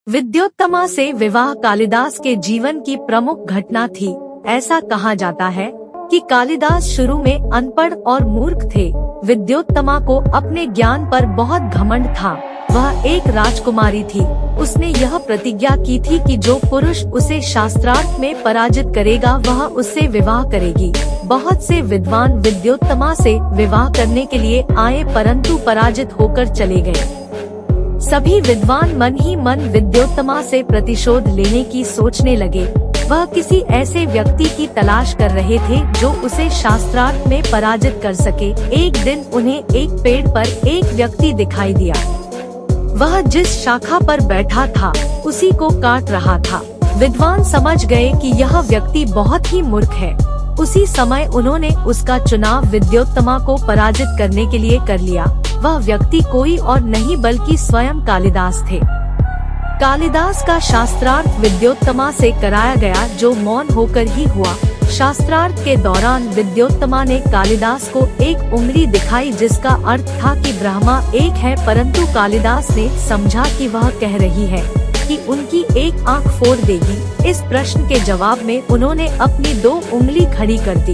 विद्योत्तमा से विवाह कालिदास के जीवन की प्रमुख घटना थी। ऐसा कहा जाता है कि कालिदास शुरू में अनपढ़ और मूर्ख थे। विद्योत्तमा को अपने ज्ञान पर बहुत घमंड था। वह एक राजकुमारी थी। उसने यह प्रतिज्ञा की थी कि जो पुरुष उसे शास्त्रार्थ में पराजित करेगा वह उससे विवाह करेगी। बहुत से विद्वान विद्योत्तमा से विवाह करने के लिए आए परंतु पराजित होकर चले गए। सभी विद्वान मन ही मन विद्योत्तमा से प्रतिशोध लेने की सोचने लगे। वह किसी ऐसे व्यक्ति की तलाश कर रहे थे जो उसे शास्त्रार्थ में पराजित कर सके। एक दिन उन्हें एक पेड़ पर एक व्यक्ति दिखाई दिया। वह जिस शाखा पर बैठा था उसी को काट रहा था। विद्वान समझ गए कि यह व्यक्ति बहुत ही मूर्ख है। उसी समय उन्होंने उसका चुनाव विद्योत्तमा को पराजित करने के लिए कर लिया। वह व्यक्ति कोई और नहीं बल्कि स्वयं कालिदास थे। कालिदास का शास्त्रार्थ विद्योत्तमा से कराया गया जो मौन होकर ही हुआ। शास्त्रार्थ के दौरान विद्योत्तमा ने कालिदास को एक उंगली दिखाई जिसका अर्थ था कि ब्रह्मा एक है, परंतु कालिदास ने समझा कि वह कह रही है कि उनकी एक आंख फोड़ देगी। इस प्रश्न के जवाब में उन्होंने अपनी 2 उंगली खड़ी कर दी।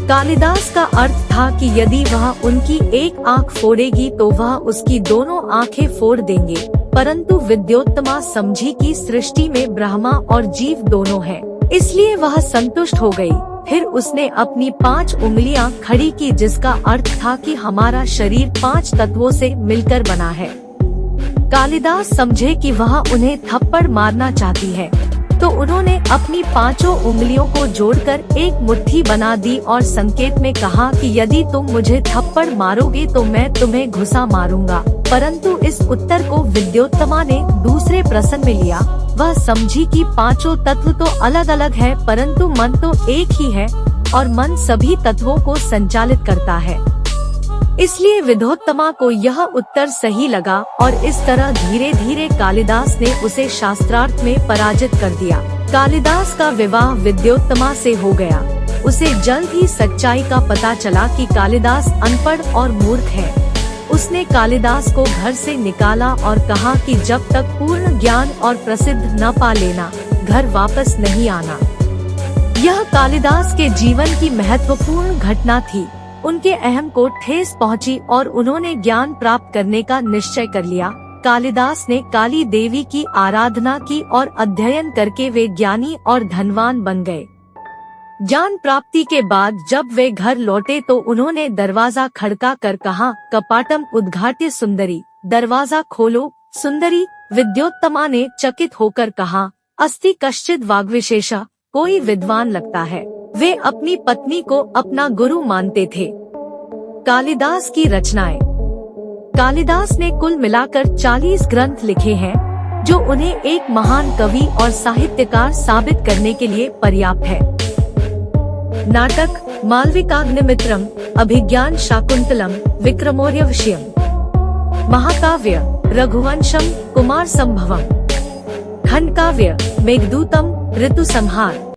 कालिदास का अर्थ था कि यदि वह उनकी एक आंख फोड़ेगी तो वह उसकी दोनों आंखें फोड़ देंगे, परंतु विद्योत्तमा समझी कि सृष्टि में ब्रह्मा और जीव दोनों हैं, इसलिए वह संतुष्ट हो गई। फिर उसने अपनी 5 उंगलियां खड़ी की जिसका अर्थ था कि हमारा शरीर 5 तत्वों से मिलकर बना है। कालिदास समझे कि वह उन्हें थप्पड़ मारना चाहती है, तो उन्होंने अपनी 5 उंगलियों को जोड़कर एक मुट्ठी बना दी और संकेत में कहा कि यदि तुम मुझे थप्पड़ मारोगे तो मैं तुम्हें घुसा मारूंगा। परंतु इस उत्तर को विद्योत्तमा ने दूसरे प्रश्न में लिया। वह समझी कि 5 तत्व तो अलग अलग है परंतु मन तो एक ही है और मन सभी तत्वों को संचालित करता है। इसलिए विद्योत्तमा को यह उत्तर सही लगा और इस तरह धीरे धीरे कालिदास ने उसे शास्त्रार्थ में पराजित कर दिया। कालिदास का विवाह विद्योत्तमा से हो गया। उसे जल्द ही सच्चाई का पता चला कि कालिदास अनपढ़ और मूर्ख है। उसने कालिदास को घर से निकाला और कहा कि जब तक पूर्ण ज्ञान और प्रसिद्ध न पा लेना, घर वापस नहीं आना। यह कालिदास के जीवन की महत्वपूर्ण घटना थी। उनके अहम को ठेस पहुंची और उन्होंने ज्ञान प्राप्त करने का निश्चय कर लिया। कालिदास ने काली देवी की आराधना की और अध्ययन करके वे ज्ञानी और धनवान बन गए। ज्ञान प्राप्ति के बाद जब वे घर लौटे तो उन्होंने दरवाजा खड़का कर कहा, कपाटम उद्घाट्य सुंदरी, दरवाजा खोलो सुंदरी। विद्योत्तमा ने चकित होकर कहा, अस्ति कश्चिद वाग्विशेषः, कोई विद्वान लगता है। वे अपनी पत्नी को अपना गुरु मानते थे। कालिदास की रचनाएं। कालिदास ने कुल मिलाकर 40 ग्रंथ लिखे हैं जो उन्हें एक महान कवि और साहित्यकार साबित करने के लिए पर्याप्त है। नाटक मालविकाग्निमित्रम, अभिज्ञान शाकुंतलम, विक्रमोर्वशीयम। महाकाव्य रघुवंशम, कुमार संभवम। खंडकाव्य मेघदूतम, ऋतु संहार।